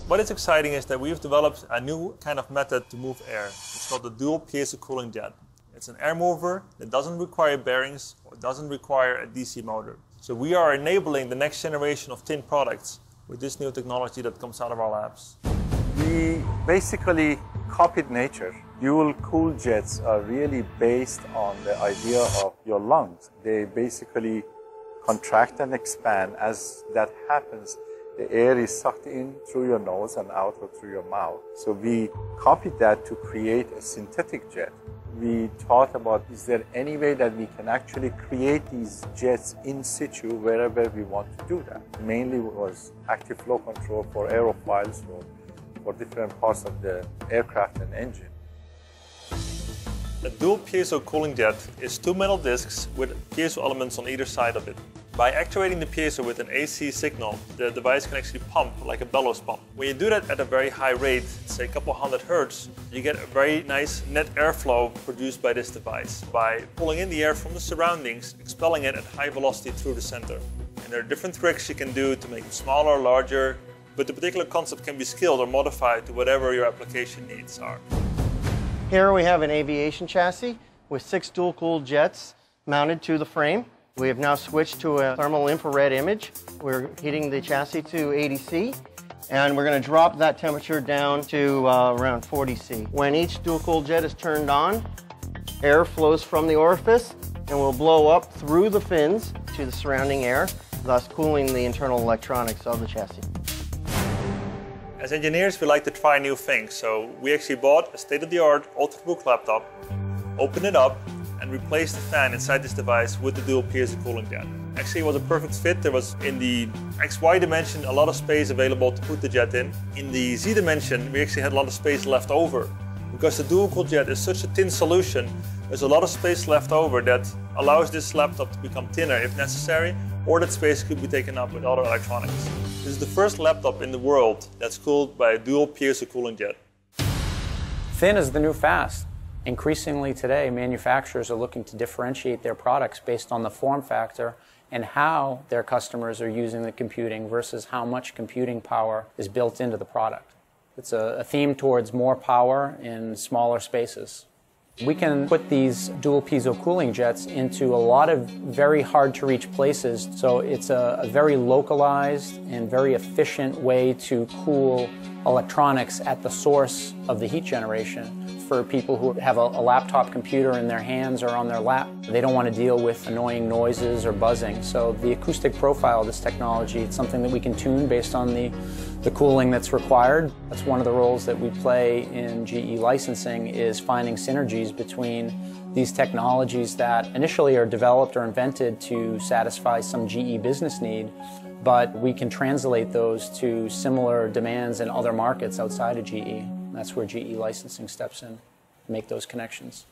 What is exciting is that we've developed a new kind of method to move air. It's called the dual piezo cooling jet. It's an air mover that doesn't require bearings or doesn't require a DC motor. So we are enabling the next generation of tin products with this new technology that comes out of our labs. We basically copied nature. Dual cool jets are really based on the idea of your lungs. They basically contract and expand. As that happens, the air is sucked in through your nose and out through your mouth. So we copied that to create a synthetic jet. We thought about, is there any way that we can actually create these jets in situ wherever we want to do that? Mainly was active flow control for aerofoils for different parts of the aircraft and engine. A dual piezo cooling jet is two metal discs with piezo elements on either side of it. By actuating the piezo with an AC signal, the device can actually pump like a bellows pump. When you do that at a very high rate, say a couple hundred hertz, you get a very nice net airflow produced by this device by pulling in the air from the surroundings, expelling it at high velocity through the center. And there are different tricks you can do to make it smaller, larger, but the particular concept can be scaled or modified to whatever your application needs are. Here we have an aviation chassis with 6 dual-cooled jets mounted to the frame. We have now switched to a thermal infrared image. We're heating the chassis to 80 C, and we're going to drop that temperature down to around 40 C. When each dual-cooled jet is turned on, air flows from the orifice and will blow up through the fins to the surrounding air, thus cooling the internal electronics of the chassis. As engineers, we like to try new things, so we actually bought a state-of-the-art ultrabook laptop, opened it up, and replaced the fan inside this device with the dual piezo cooling jet. Actually, it was a perfect fit. There was, in the XY dimension, a lot of space available to put the jet in. In the Z dimension, we actually had a lot of space left over. Because the dual cool jet is such a thin solution, there's a lot of space left over that allows this laptop to become thinner if necessary, or that space could be taken up with other electronics. This is the first laptop in the world that's cooled by a dual piezo cooling jet. Thin is the new fast. Increasingly today, manufacturers are looking to differentiate their products based on the form factor and how their customers are using the computing versus how much computing power is built into the product. It's a theme towards more power in smaller spaces. We can put these dual piezo cooling jets into a lot of very hard to reach places, so it's a very localized and very efficient way to cool electronics at the source of the heat generation. For people who have a laptop computer in their hands or on their lap, they don't want to deal with annoying noises or buzzing. So the acoustic profile of this technology, it's something that we can tune based on the cooling that's required. That's one of the roles that we play in GE licensing, is finding synergies between these technologies that initially are developed or invented to satisfy some GE business need, but we can translate those to similar demands in other markets outside of GE. That's where GE licensing steps in to make those connections.